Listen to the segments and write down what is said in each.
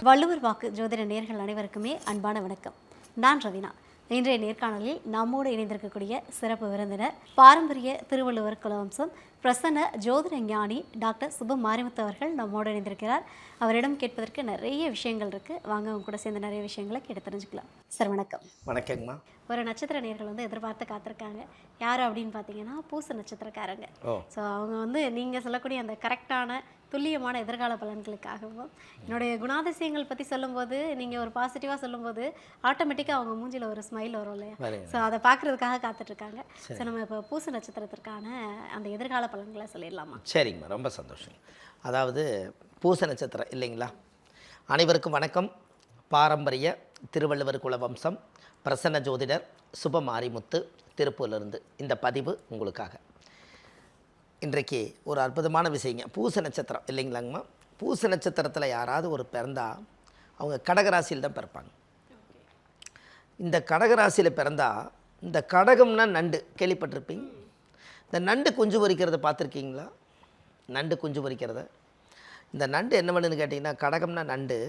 வள்ளுவர் வாக்கு ஜோதிட நேயர்கள் அனைவருக்குமே அன்பான வணக்கம். நான் ரவினா. இன்றைய நேர்காணலில் நம்மோடு இணைந்திருக்கக்கூடிய சிறப்பு விருந்தினர் பாரம்பரிய திருவள்ளுவர் குலவம்சம் பிரசன்ன ஜோதிட ஞானி டாக்டர் சுப மாரிமுத்து அவர்கள் நம்மோடு இணைந்திருக்கிறார். அவரிடம் கேட்பதற்கு நிறைய விஷயங்கள் இருக்குது. வாங்க அவங்க கூட சேர்ந்து நிறைய விஷயங்களை கேட்டு தெரிஞ்சுக்கலாம். சார் வணக்கம். வணக்கங்கம்மா. ஒரு நட்சத்திர நேயர்கள் எதிர்பார்த்து காத்திருக்காங்க. யார் அப்படின்னு பார்த்தீங்கன்னா பூச நட்சத்திரக்காரங்க. ஸோ அவங்க நீங்கள் சொல்லக்கூடிய அந்த கரெக்டான துல்லியமான எதிர்கால பலன்களுக்காகவும் என்னுடைய குணாதிசயங்கள் பற்றி சொல்லும்போது நீங்கள் ஒரு பாசிட்டிவாக சொல்லும்போது ஆட்டோமேட்டிக்காக அவங்க மூஞ்சில் ஒரு ஸ்மைல் வரும் இல்லையா? ஸோ அதை பார்க்குறதுக்காக காத்துட்ருக்காங்க. ஸோ நம்ம இப்போ பூச நட்சத்திரத்திற்கான அந்த எதிர்கால பலன்களை சொல்லிடலாமா? சரிங்கம்மா, ரொம்ப சந்தோஷம். அதாவது பூச நட்சத்திரம் இல்லைங்களா? அனைவருக்கும் வணக்கம். பாரம்பரிய திருவள்ளுவர் குலவம்சம் பிரசன்ன ஜோதிடர் சுப மாரிமுத்து திருப்பூர்லேருந்து இந்த பதிவு உங்களுக்காக. இன்றைக்கு ஒரு அற்புதமான விஷயங்க. பூச நட்சத்திரம் இல்லைங்களாங்கம்மா? பூச நட்சத்திரத்தில் யாராவது ஒரு பிறந்தால் அவங்க கடகராசியில் தான் பிறப்பாங்க. இந்த கடகராசியில் பிறந்தால் இந்த கடகம்னா நண்டு கேள்விப்பட்டிருப்பீங்க. இந்த நண்டு குஞ்சு பொரிக்கிறத பார்த்துருக்கீங்களா? நண்டு குஞ்சு பொரிக்கிறத. இந்த நண்டு என்ன பண்ணுன்னு கேட்டிங்கன்னா, கடகம்னா நண்டு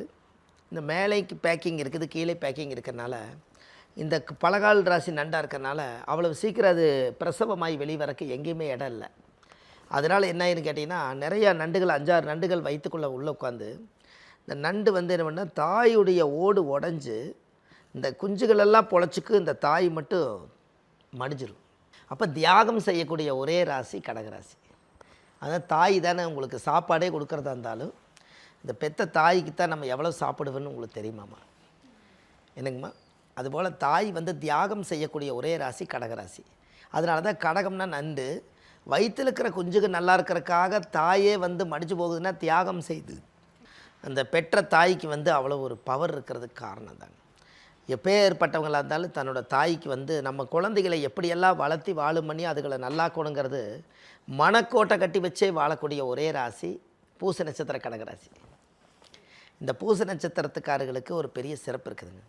இந்த மேலேக்கு பேக்கிங் இருக்குது, கீழே பேக்கிங் இருக்கிறனால இந்த பலகால் ராசி நண்டாக இருக்கிறனால அவ்வளோ சீக்கிரம் அது பிரசவமாகி வெளிவரக்கு எங்கேயுமே இடம் இல்லை. அதனால் என்ன ஆயின்னு கேட்டிங்கன்னா, நிறையா நண்டுகள் 5-6 நண்டுகள் வயிற்றுக்குள்ளே உள்ளே உட்காந்து இந்த நண்டு என்ன பண்ணால் தாயுடைய ஓடு உடஞ்சி இந்த குஞ்சுகளெல்லாம் பொழைச்சிக்கு, இந்த தாய் மட்டும் மடிஞ்சிடும். அப்போ தியாகம் செய்யக்கூடிய ஒரே ராசி கடகராசி. அதான் தாய் தானே உங்களுக்கு சாப்பாடே கொடுக்குறதா இருந்தாலும் இந்த பெத்த தாய்க்கு தான் நம்ம எவ்வளோ சாப்பிடுவேன்னு உங்களுக்கு தெரியுமாம்மா? என்னங்கம்மா? அதுபோல் தாய் தியாகம் செய்யக்கூடிய ஒரே ராசி கடகராசி. அதனால தான் கடகம்னா நண்டு. வயிற்றில் இருக்கிற குஞ்சுக்கு நல்லா இருக்கிறதுக்காக தாயே மடிச்சு போகுதுன்னா தியாகம் செய்து அந்த பெற்ற தாய்க்கு அவ்வளோ ஒரு பவர் இருக்கிறதுக்கு காரணம் தாங்க. எப்பேற்பட்டவங்களாக இருந்தாலும் தன்னோட தாய்க்கு நம்ம குழந்தைகளை எப்படியெல்லாம் வளர்த்தி வாழும் பண்ணி அதுகளை நல்லாக்கணுங்கிறது மனக்கோட்டை கட்டி வச்சே வாழக்கூடிய ஒரே ராசி பூச நட்சத்திர கடகராசி. இந்த பூச நட்சத்திரத்துக்காரர்களுக்கு ஒரு பெரிய சிறப்பு இருக்குதுங்க.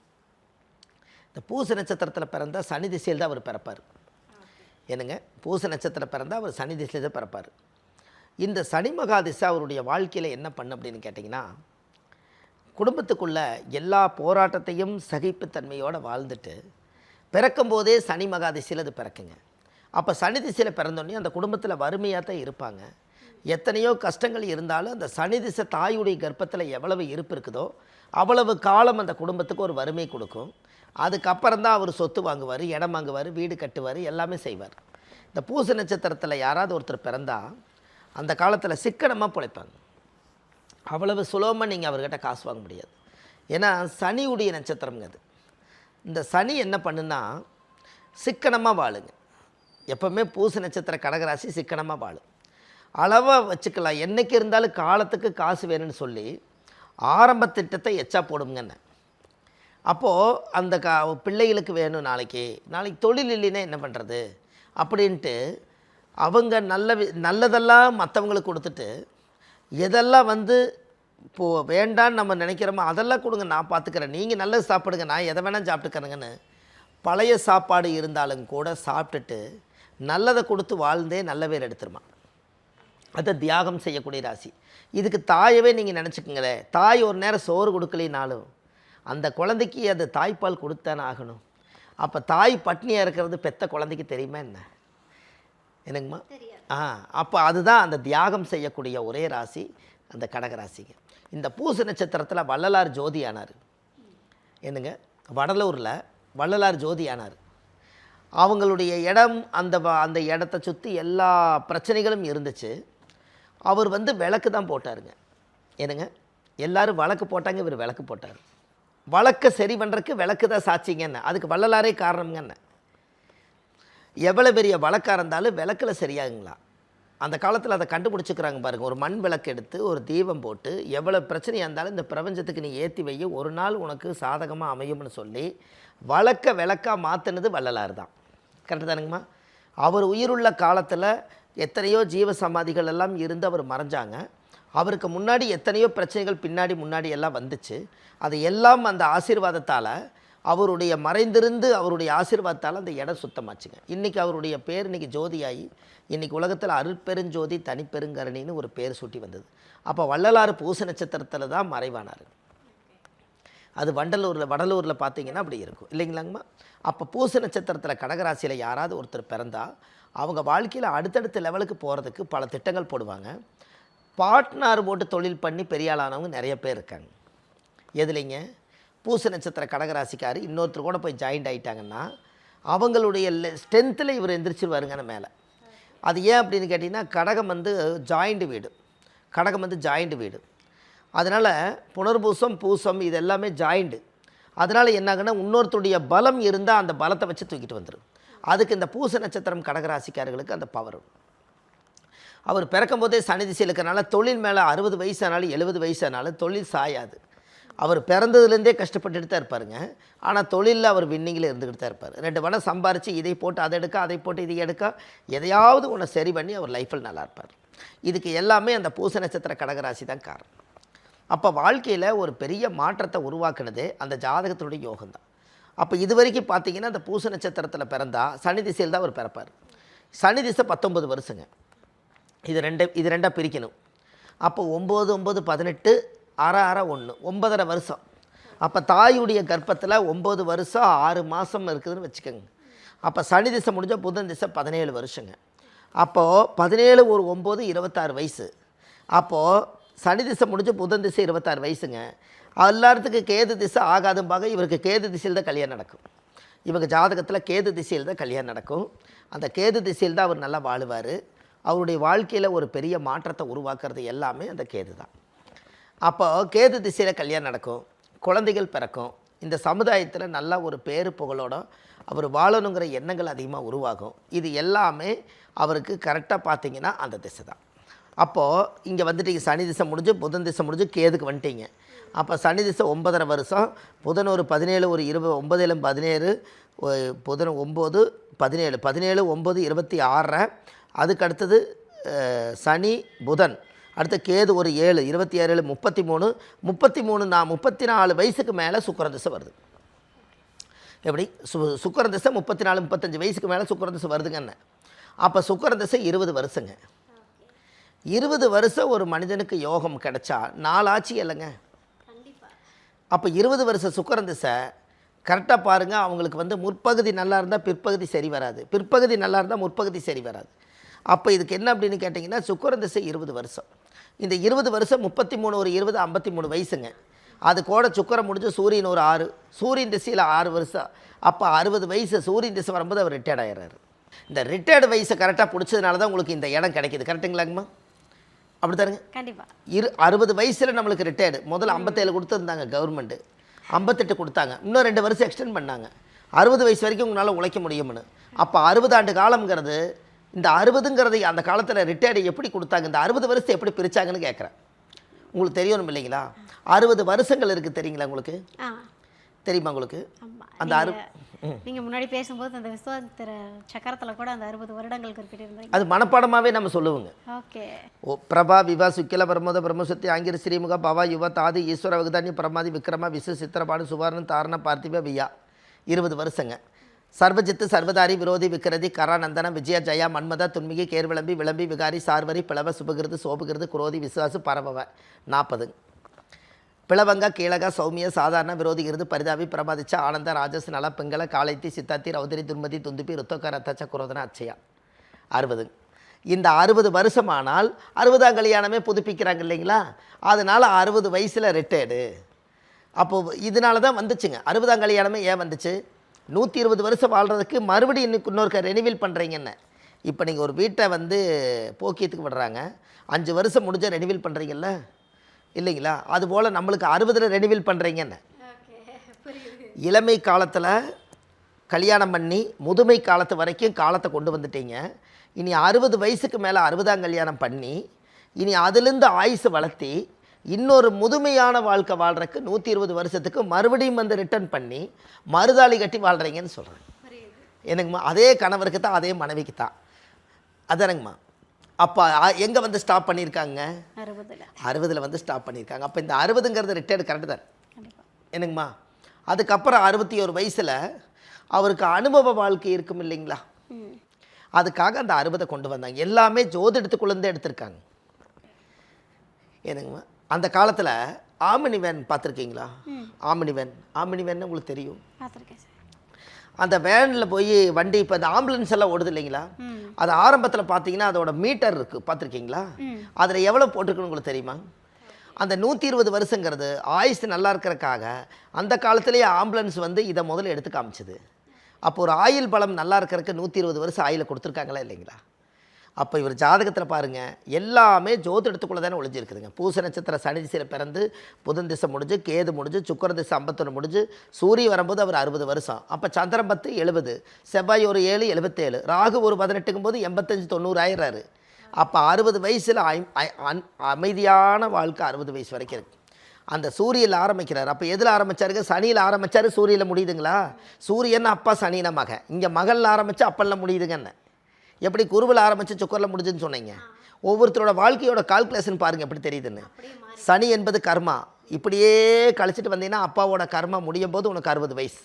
இந்த பூச நட்சத்திரத்தில் பிறந்தால் சனி திசையில் தான் அவர் பிறப்பார். என்னங்க? பூச நட்சத்திரம் பிறந்தால் அவர் சனி திசையில் தான் பிறப்பார். இந்த சனி மகா திசை அவருடைய வாழ்க்கையில் என்ன பண்ணு அப்படின்னு கேட்டிங்கன்னா, குடும்பத்துக்குள்ளே எல்லா போராட்டத்தையும் சகிப்புத்தன்மையோடு வாழ்ந்துட்டு பிறக்கும்போதே சனி மகா திசையில் அது பிறக்குங்க. அப்போ சனி திசையில் பிறந்தோடனே அந்த குடும்பத்தில் வறுமையாக தான் இருப்பாங்க. எத்தனையோ கஷ்டங்கள் இருந்தாலும் அந்த சனி திசை தாயுடைய கர்ப்பத்தில் எவ்வளவு இருப்பு இருக்குதோ அவ்வளவு காலம் அந்த குடும்பத்துக்கு ஒரு வறுமை கொடுக்கும். அதுக்கப்புறம் தான் அவர் சொத்து வாங்குவார், இடம் வாங்குவார், வீடு கட்டுவார், எல்லாமே செய்வார். இந்த பூச நட்சத்திரத்தில் யாராவது ஒருத்தர் பிறந்தால் அந்த காலத்தில் சிக்கனமாக பிழைப்பாங்க. அவ்வளவு சுலபமாக நீங்கள் அவர்கிட்ட காசு வாங்க முடியாது. ஏன்னா சனியுடைய நட்சத்திரம்ங்க அது. இந்த சனி என்ன பண்ணுன்னா சிக்கனமாக வாழுங்க. எப்போவுமே பூச நட்சத்திர கடகராசி சிக்கனமாக வாழும். அளவாக வச்சுக்கலாம். என்றைக்கு இருந்தாலும் காலத்துக்கு காசு வேணும்னு சொல்லி ஆரம்ப திட்டத்தை எச்சா போடுங்கன்னு. அப்போது அந்த பிள்ளைகளுக்கு வேணும், நாளைக்கு தொழில் இல்லைன்னா என்ன பண்ணுறது அப்படின்ட்டு அவங்க நல்லதெல்லாம் மற்றவங்களுக்கு கொடுத்துட்டு எதெல்லாம் இப்போது வேண்டான்னு நம்ம நினைக்கிறோமோ அதெல்லாம் கொடுங்க, நான் பார்த்துக்கிறேன், நீங்கள் நல்லது சாப்பிடுங்க, நான் எதை வேணால் சாப்பிட்டுக்கிறேங்கன்னு பழைய சாப்பாடு இருந்தாலும் கூட சாப்பிட்டுட்டு நல்லதை கொடுத்து வாழ்ந்தே நல்ல பேர் எடுத்துருமா. அதை தியாகம் செய்யக்கூடிய ராசி. இதுக்கு தாயவே நீங்கள் நினச்சிக்கங்களேன். தாய் ஒரு நேரம் சோறு கொடுக்கலினாலும் அந்த குழந்தைக்கு அது தாய்ப்பால் கொடுத்தானே ஆகணும். அப்போ தாய் பட்னியாக இருக்கிறது பெத்த குழந்தைக்கு தெரியுமா என்ன? என்னங்கம்மா? அப்போ அதுதான் அந்த தியாகம் செய்யக்கூடிய ஒரே ராசி அந்த கடகராசிங்க. இந்த பூச நட்சத்திரத்தில் வள்ளலார் ஜோதி ஆனார். என்னங்க? வடலூரில் வள்ளலார் ஜோதி ஆனார். அவங்களுடைய இடம் அந்த இடத்த சுற்றி எல்லா பிரச்சனைகளும் இருந்துச்சு. அவர் விளக்கு தான் போட்டாருங்க. என்னங்க? எல்லோரும் வழக்கு போட்டாங்க, இவர் விளக்கு போட்டார். வழக்கை சரி பண்ணுறதுக்கு விளக்கு தான் சாட்சிங்கன்னு. அதுக்கு வள்ளலாரே காரணம்ங்கன்னு. எவ்வளோ பெரிய வழக்காக இருந்தாலும் விளக்கில் சரியாகுங்களா? அந்த காலத்தில் அதை கண்டுபிடிச்சிக்கிறாங்க பாருங்கள். ஒரு மண் விளக்கு எடுத்து ஒரு தீபம் போட்டு எவ்வளோ பிரச்சனையாக இருந்தாலும் இந்த பிரபஞ்சத்துக்கு நீ ஏற்றி வை, ஒரு நாள் உனக்கு சாதகமாக அமையும்னு சொல்லி வழக்கை விளக்காக மாற்றினது வள்ளலார் தான். கரெக்டு தானுங்கம்மா? அவர் உயிருள்ள காலத்தில் எத்தனையோ ஜீவ சமாதிகள் எல்லாம் இருந்து அவர் மறைஞ்சாங்க. அவருக்கு முன்னாடி எத்தனையோ பிரச்சனைகள் முன்னாடி எல்லாம் வந்துச்சு. அது எல்லாம் அந்த ஆசீர்வாதத்தால் அவருடைய மறைந்திருந்து அவருடைய ஆசீர்வாதத்தால் அந்த இடம் சுத்தமாச்சுங்க. இன்றைக்கி அவருடைய பேர் இன்றைக்கி ஜோதியாகி இன்றைக்கி உலகத்தில் அருட்பெருஞ்சோதி தனிப்பெருங்கரணின்னு ஒரு பேர் சூட்டி வந்தது. அப்போ வள்ளலார் பூச நட்சத்திரத்தில் தான் மறைவானார். அது வடலூரில் பார்த்தீங்கன்னா அப்படி இருக்கும் இல்லைங்களாங்கம்மா. அப்போ பூச நட்சத்திரத்தில் கடகராசியில் யாராவது ஒருத்தர் பிறந்தால் அவங்க வாழ்க்கையில் அடுத்தடுத்த லெவலுக்கு போகிறதுக்கு பல திட்டங்கள் போடுவாங்க. பார்ட்னர் போட்டு தொழில் பண்ணி பெரிய ஆளானவங்க நிறைய பேர் இருக்காங்க. எதுலைங்க? பூச நட்சத்திர கடகராசிக்கார் இன்னொருத்தர் கூட போய் ஜாயிண்ட் ஆகிட்டாங்கன்னா அவங்களுடைய ஸ்ட்ரென்த்தில் இவர் எந்திரிச்சிருவாருங்கன்னு மேலே. அது ஏன் அப்படின்னு கேட்டிங்கன்னா கடகம் வந்து ஜாயிண்ட் வீடு. அதனால் புனர்பூசம் பூசம் இது எல்லாமே ஜாயிண்ட்டு. அதனால் என்னாகுன்னா இன்னொருத்தருடைய பலம் இருந்தால் அந்த பலத்தை வச்சு தூக்கிட்டு வந்துடும். அதுக்கு இந்த பூச நட்சத்திரம் கடகராசிக்காரர்களுக்கு அந்த பவர். அவர் பிறக்கும் போதே சனி திசையில் இருக்கிறனால தொழில் மேலே 60 வயசானாலும் 70 வயசானாலும் தொழில் சாயாது. அவர் பிறந்ததுலேருந்தே கஷ்டப்பட்டுட்டு தான் இருப்பாருங்க. ஆனால் தொழிலில் அவர் வின்னிங்கில் இருந்துக்கிட்டு தான் இருப்பார். 2 பணம் சம்பாரித்து இதை போட்டு அதை எடுக்க, அதை போட்டு இதை எடுக்க, எதையாவது ஒன்று சரி பண்ணி அவர் லைஃப்பில் நல்லா இருப்பார். இதுக்கு எல்லாமே அந்த பூச நட்சத்திர கடகராசி தான் காரணம். அப்போ வாழ்க்கையில் ஒரு பெரிய மாற்றத்தை உருவாக்குனதே அந்த ஜாதகத்தினுடைய யோகம்தான். அப்போ இது வரைக்கும் பார்த்தீங்கன்னா அந்த பூச நட்சத்திரத்தில் பிறந்தால் சனி திசையில் தான் அவர் பிறப்பார். சனி திசை 19 வருஷங்க. இது ரெண்டாக பிரிக்கணும். அப்போ 9 9 18 6 6 1 9.5 வருஷம். அப்போ தாயுடைய கர்ப்பத்தில் 9 வருஷம் 6 மாதம் இருக்குதுன்னு வச்சுக்கோங்க. அப்போ சனி திசை முடிஞ்சால் புதன் திசை 17 வருஷங்க. அப்போது 17 ஒரு 9 26 வயசு. அப்போது சனி திசை முடிஞ்சு புதன் திசை 26 வயசுங்க. எல்லாத்துக்கு கேது திசை ஆகாதும்பாங்க. இவருக்கு கேது திசையில் தான் கல்யாணம் நடக்கும். இவங்க ஜாதகத்தில் கேது திசையில் தான் கல்யாணம் நடக்கும். அந்த கேது திசையில் தான் அவர் நல்லா வாழுவார். அவருடைய வாழ்க்கையில் ஒரு பெரிய மாற்றத்தை உருவாக்குறது எல்லாமே அந்த கேது தான். அப்போ கேது திசையில் கல்யாணம் நடக்கும், குழந்தைகள் பிறக்கும். இந்த சமுதாயத்தில் நல்லா ஒரு பேரு புகழோட அவர் வாழணுங்கிற எண்ணங்கள் அதிகமாக உருவாகும். இது எல்லாமே அவருக்கு கரெக்டாக பார்த்தீங்கன்னா அந்த திசை தான். அப்போது இங்கே வந்துட்டீங்க, சனி திசை முடிஞ்சு புதன் திசை முடிஞ்சு கேதுக்கு வந்துட்டீங்க. அப்போ சனி திசை 9.5 வருஷம், புதன் ஒரு 17 ஒரு 20 9 17 புதன் 9 17 17 9 26. அதுக்கு அடுத்தது சனி புதன், அடுத்த கேது ஒரு 7 27 33 34 வயசுக்கு மேலே சுக்கிர திசை வருது. எப்படி சுக்கிர திசை 34 35 வயசுக்கு மேலே சுக்கிர திசை வருதுங்கன்னு. அப்போ சுக்கிர திசை 20 வருஷங்க. 20 வருஷம் ஒரு மனிதனுக்கு யோகம் கிடைச்சா 4 ஆட்சி இல்லைங்க. அப்போ 20 வருஷம் சுக்கிர திசை கரெக்டாக பாருங்கள். அவங்களுக்கு வந்து முற்பகுதி நல்லா இருந்தால் பிற்பகுதி சரி வராது, பிற்பகுதி நல்லா இருந்தால் முற்பகுதி சரி வராது. அப்போ இதுக்கு என்ன அப்படின்னு கேட்டிங்கன்னா சுக்கிர திசை 20 வருஷம். இந்த 20 வருஷம் 33 ஒரு 20 53 வயசுங்க. அது கூட சுக்கிரம் முடிஞ்சு சூரியன் ஒரு 6, சூரியன் திசையில் 6 வருஷம். அப்போ 60 வயசு சூரியன் திசை வரும்போது அவர் ரிட்டையர்ட் ஆகிறாரு. இந்த ரிட்டையர்டு வயசை கரெக்டாக பிடிச்சதுனால தான் உங்களுக்கு இந்த இடம் கிடைக்கிது. கரெக்டுங்களாங்கம்மா? அப்படி தாருங்க. கண்டிப்பாக 60 வயசில் நம்மளுக்கு ரிட்டையர்டு. முதல்ல 57 கொடுத்துருந்தாங்க கவர்மெண்ட்டு, 58 கொடுத்தாங்க. இன்னும் 2 வருஷம் எக்ஸ்டெண்ட் பண்ணாங்க. 60 வயசு வரைக்கும் உங்களால் உழைக்க முடியும்னு. அப்போ 60 ஆண்டு காலம்ங்கிறது, இந்த 60ங்கிறது அந்த காலத்தில் ரிட்டையர்டு எப்படி கொடுத்தாங்க, இந்த 60 வருஷத்தை எப்படி பிரித்தாங்கன்னு கேட்குறேன். உங்களுக்கு தெரியணும் இல்லைங்களா? 60 வருஷங்கள் இருக்குது தெரியுங்களா உங்களுக்கு? தெரியுமா உங்களுக்கு? அந்த நீங்கள் முன்னாடி பேசும்போது அந்த விஸ்வாமித்திர சக்கரத்தில் கூட அந்த 60 வருடங்கள் குறிப்பிட்டிருந்தீங்க. அது மனப்பாடமாகவே நம்ம சொல்லுவோங்க. ஓகே. ஓ பிரபா விவா சுக்கில பிரமோத பிரம்மசுத்தி ஆங்கிர ஸ்ரீமுக பவா யுவ தாது ஈஸ்வர வகுதானி பிரமாதி விக்ரமா விசு சித்திரபாடு சுவர்ணன் தாரண பார்த்திப வியா 20 வருஷங்க. சர்வஜித்து சர்வதாரி விரோதி விக்கிரதி கராநந்தன விஜய ஜயா மன்மத துன்மிகி கேர்விளம்பி விளம்பி விகாரி சார்வரி பிளவ சுபகிருது சோபகிருது குரோதி விசுவாசு பரபவ 40. பிளவங்க கீழக சௌமிய சாதாரண விரோதிகிருது பரிதாபி பிரபாதிச்ச ஆனந்த ராஜஸ் நல பெங்கல காளைத்தி சித்தாத்தி ரௌதரி துர்மதி துந்துப்பி ருத்தோக ரத்தச்ச குரோதன அச்சயா 60. இந்த 60 வருஷமானால் 60ஆம் கல்யாணமே புதுப்பிக்கிறாங்க இல்லைங்களா? அதனால் 60 வயசில் ரிட்டையர்டு. அப்போது இதனால தான் வந்துச்சுங்க 60ஆம் கல்யாணமே. ஏன் வந்துச்சு? 120 வருஷம் வாழ்கிறதுக்கு மறுபடியும் இன்னொருக்க ரெனிவல் பண்ணுறீங்கன்னு. இப்போ நீங்கள் ஒரு வீட்டை வந்து போக்கியத்துக்கு விடுறாங்க, 5 வருஷம் முடிஞ்ச ரெனிவல் பண்ணுறீங்கல்ல இல்லைங்களா? அதுபோல் நம்மளுக்கு 60 ரெனிவல் பண்ணுறீங்கன்னு. இளமை காலத்தில் கல்யாணம் பண்ணி முதுமை காலத்து வரைக்கும் காலத்தை கொண்டு வந்துட்டீங்க. இனி 60 வயசுக்கு மேலே 60ஆம் கல்யாணம் பண்ணி இனி அதுலேருந்து ஆயுசு வளர்த்தி இன்னொரு முதுமையான வாழ்க்கை வாழ்கிறதுக்கு 120 வருஷத்துக்கு மறுபடியும் வந்து ரிட்டர்ன் பண்ணி மறுதாளி கட்டி வாழ்கிறீங்கன்னு சொல்கிறேன். எனக்குமா அதே கணவருக்கு தான், அதே மனைவிக்கு தான். அதானங்கம்மா. அப்போ எங்கே வந்து ஸ்டாப் பண்ணியிருக்காங்க? 60ல் வந்து ஸ்டாப் பண்ணியிருக்காங்க. அப்போ இந்த 60ங்கிறது ரிட்டையர்டு கரெக்டு தான் என்னங்கம்மா. அதுக்கப்புறம் 61 வயசில் அவருக்கு அனுபவ வாழ்க்கை இருக்கும் இல்லைங்களா? அதுக்காக அந்த 60 கொண்டு வந்தாங்க. எல்லாமே ஜோதிடத்துக்குள்ளேருந்தே எடுத்திருக்காங்க. என்னங்கம்மா அந்த காலத்தில் ஆமினி வேன் பார்த்துருக்கீங்களா? ஆமினி வேன் உங்களுக்கு தெரியும். பார்த்துருக்கேன் சார். அந்த வேனில் போய் வண்டி இப்போ அந்த ஆம்புலன்ஸ் எல்லாம் ஓடுது இல்லைங்களா, அது ஆரம்பத்தில் பார்த்தீங்கன்னா அதோட மீட்டர் இருக்குது, பார்த்துருக்கீங்களா? அதில் எவ்வளோ போட்டிருக்குன்னு உங்களுக்கு தெரியுமா? அந்த 120 வருஷங்கிறது ஆயுசு நல்லா இருக்கிறக்காக அந்த காலத்திலேயே ஆம்புலன்ஸ் வந்து இதை முதல்ல எடுத்து காமிச்சது. அப்போ ஒரு ஆயுள் பலம் நல்லா இருக்கிறதுக்கு 120 வருஷம் ஆயுளை கொடுத்துருக்காங்களா இல்லைங்களா? அப்போ இவர் ஜாதகத்தில் பாருங்கள், எல்லாமே ஜோதிடத்துக்குள்ளே தானே ஒளிஞ்சிருக்குதுங்க. பூச நட்சத்திர சனி திசையில் பிறந்து புதன் திசை முடிஞ்சு, கேது முடிஞ்சு, சுக்கர திசை 51 முடிஞ்சு, சூரியன் வரும்போது அவர் 60 வருஷம். அப்போ சந்திரன் 10 70, செவ்வாய் ஒரு 7 77, ராகு ஒரு 18க்கும் போது 85 90 ஆயிடுறாரு. அப்போ 60 வயசில் அமைதியான வாழ்க்கை 60 வயசு வரைக்கும் இருக்குது. அந்த சூரியனில் ஆரம்பிக்கிறார். அப்போ எதில் ஆரம்பித்தாருங்க? சனியில் ஆரம்பித்தார், சூரியனில் முடியுதுங்களா? சூரியன் அப்பா சனின மகன், இங்கே மகளில் ஆரம்பித்து அப்பெல்லாம் முடியுதுங்கன்னு. எப்படி குருவில் ஆரம்பித்து சுக்கரில் முடிஞ்சுன்னு சொன்னீங்க. ஒவ்வொருத்தரோட வாழ்க்கையோட கால்குலேஷன் பாருங்கள் எப்படி தெரியுதுன்னு. சனி என்பது கர்மா, இப்படியே கழிச்சிட்டு வந்தீங்கன்னா அப்பாவோட கர்மா முடியும் போது உனக்கு 60 வயசு.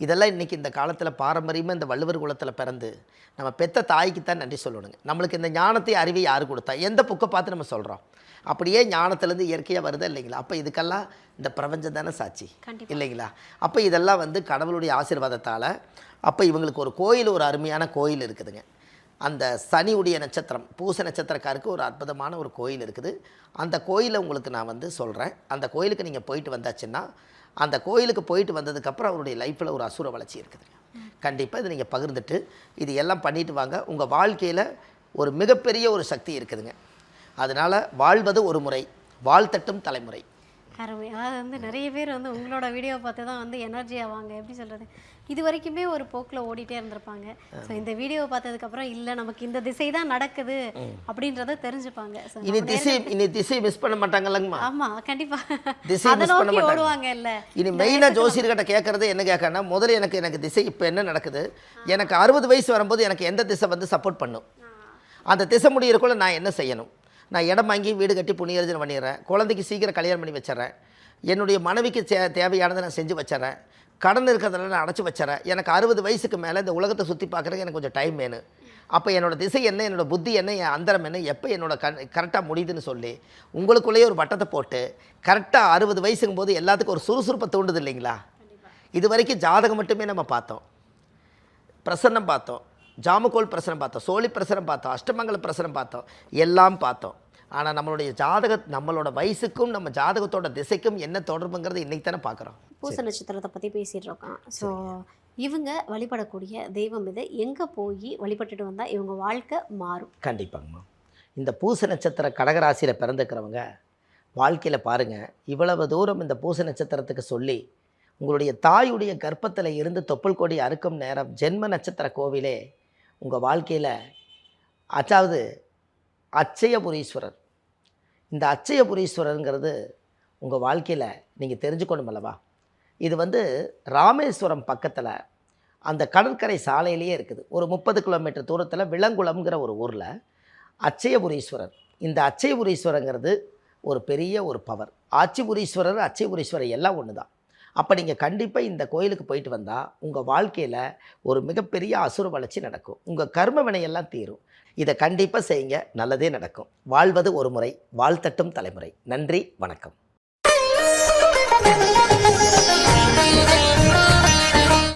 இதெல்லாம் இன்றைக்கி இந்த காலத்தில் பாரம்பரியமாக இந்த வள்ளுவர் குலத்தில் பிறந்து நம்ம பெத்த தாய்க்கு தான் நன்றி சொல்லணுங்க. நம்மளுக்கு இந்த ஞானத்தை அறிவை யார் கொடுத்தா? எந்த புக்கை பார்த்து நம்ம சொல்கிறோம்? அப்படியே ஞானத்துலேருந்து இயற்கையாக வருதா இல்லைங்களா? அப்போ இதுக்கெல்லாம் இந்த பிரபஞ்சம் தானே சாட்சி இல்லைங்களா? அப்போ இதெல்லாம் வந்து கடவுளுடைய ஆசீர்வாதத்தால். அப்போ இவங்களுக்கு ஒரு கோயில், ஒரு அருமையான கோயில் இருக்குதுங்க. அந்த சனியுடைய நட்சத்திரம் பூச நட்சத்திரக்காருக்கு ஒரு அற்புதமான ஒரு கோயில் இருக்குது. அந்த கோயிலை உங்களுக்கு நான் வந்து சொல்கிறேன். அந்த கோயிலுக்கு நீங்கள் போயிட்டு வந்தாச்சுன்னா, அந்த கோயிலுக்கு போயிட்டு வந்ததுக்கப்புறம் அவருடைய லைஃப்பில் ஒரு அசுர வளர்ச்சி இருக்குதுங்க. கண்டிப்பாக இதை நீங்கள் பகிர்ந்துட்டு இது எல்லாம் பண்ணிட்டு வாங்க. உங்கள் வாழ்க்கையில் ஒரு மிகப்பெரிய ஒரு சக்தி இருக்குதுங்க. அதனால் வாழ்வது ஒரு முறை, வாழ்த்தட்டும் தலைமுறை. அருமை. அதாவது வந்து நிறைய பேர் வந்து உங்களோட வீடியோ பார்த்து தான் வந்து எனர்ஜி ஆவாங்க. எப்படி சொல்கிறது, இது வரைக்குமே ஒரு போக்கில் ஓடிட்டே இருந்திருப்பாங்க. ஸோ இந்த வீடியோவை பார்த்ததுக்கப்புறம் இல்லை நமக்கு இந்த திசை தான் நடக்குது அப்படின்றத தெரிஞ்சுப்பாங்க. இனி திசை மிஸ் பண்ண மாட்டாங்கல்லங்கம்மா. ஆமாம், கண்டிப்பாக திசை மிஸ் பண்ண மாட்டாங்க. ஓடுவாங்க. இல்லை இனி மெயினாக ஜோசியர்கிட்ட கேட்குறது என்ன கேட்கறேன்னா, முதல்ல எனக்கு திசை இப்போ என்ன நடக்குது, எனக்கு 60 வயசு வரும்போது எனக்கு எந்த திசை வந்து சப்போர்ட் பண்ணும், அந்த திசை முடியறக்குள்ள நான் என்ன செய்யணும்? நான் இடம் வாங்கி வீடு கட்டி புண்ணியர்ஜனை பண்ணிடுறேன், குழந்தைக்கு சீக்கிரம் கல்யாணம் பண்ணி வச்சிடறேன், என்னுடைய மனைவிக்கு தேவையானதை நான் செஞ்சு வச்சிடறேன், கடன் இருக்கிறதுல நான் அடைச்சி வச்சிடறேன், எனக்கு 60 வயசுக்கு மேலே இந்த உலகத்தை சுற்றி பார்க்குறதுக்கு எனக்கு கொஞ்சம் டைம் வேணும். அப்போ என்னோடய திசை என்ன, என்னோடய புத்தி என்ன, என் அந்தரம் என்ன, எப்போ என்னோட கரெக்டாக முடியுதுன்னு சொல்லி உங்களுக்குள்ளேயே ஒரு வட்டத்தை போட்டு கரெக்டாக 60 வயசுக்கும் போது எல்லாத்துக்கும் ஒரு சுறுசுறுப்பை தூண்டுது இல்லைங்களா? இது வரைக்கும் ஜாதகம் மட்டுமே நம்ம பார்த்தோம், பிரசன்னம் பார்த்தோம், ஜாமக்கோல் பிரசனம் பார்த்தோம், சோழி பிரசனம் பார்த்தோம், அஷ்டமங்கல பிரசனம் பார்த்தோம், எல்லாம் பார்த்தோம். ஆனால் நம்மளுடைய நம்மளோட வயசுக்கும் நம்ம ஜாதகத்தோட திசைக்கும் என்ன தொடர்புங்கிறது இன்றைக்கி தானே பார்க்குறோம். பூச நட்சத்திரத்தை பற்றி பேசிகிட்டு இருக்கோம். ஸோ இவங்க வழிபடக்கூடிய தெய்வம் இது, எங்கே போய் வழிபட்டுட்டு வந்தால் இவங்க வாழ்க்கை மாறும்? கண்டிப்பாங்கம்மா. இந்த பூச நட்சத்திர கடகராசியில் பிறந்துக்கிறவங்க வாழ்க்கையில் பாருங்கள், இவ்வளவு தூரம் இந்த பூச நட்சத்திரத்துக்கு சொல்லி உங்களுடைய தாயுடைய கர்ப்பத்தில் இருந்து தொப்புள் கொடி அறுக்கும் நேரம் ஜென்ம நட்சத்திர கோவிலே உங்கள் வாழ்க்கையில், அதாவது அச்சயபுரீஸ்வரர். இந்த அச்சயபுரீஸ்வரருங்கிறது உங்கள் வாழ்க்கையில் நீங்கள் தெரிஞ்சுக்கணும் அல்லவா? இது வந்து ராமேஸ்வரம் பக்கத்தில் அந்த கடற்கரை சாலையிலேயே இருக்குது. ஒரு 30 கிலோமீட்டர் தூரத்தில் விலங்குளம்ங்கிற ஒரு ஊரில் அச்சயபுரீஸ்வரர். இந்த அச்சயபுரீஸ்வரங்கிறது ஒரு பெரிய ஒரு பவர். ஆச்சிபுரீஸ்வரர் அச்சயபுரீஸ்வரர் எல்லாம் ஒன்று தான். அப்போ நீங்கள் கண்டிப்பாக இந்த கோயிலுக்கு போயிட்டு வந்தால் உங்கள் வாழ்க்கையில் ஒரு மிகப்பெரிய அசுர வளர்ச்சி நடக்கும். உங்கள் கர்ம வினையெல்லாம் தீரும். இதை கண்டிப்பாக செய்யுங்க, நல்லதே நடக்கும். வாழ்வது ஒரு முறை, வாழ்த்தட்டும் தலைமுறை. நன்றி, வணக்கம்.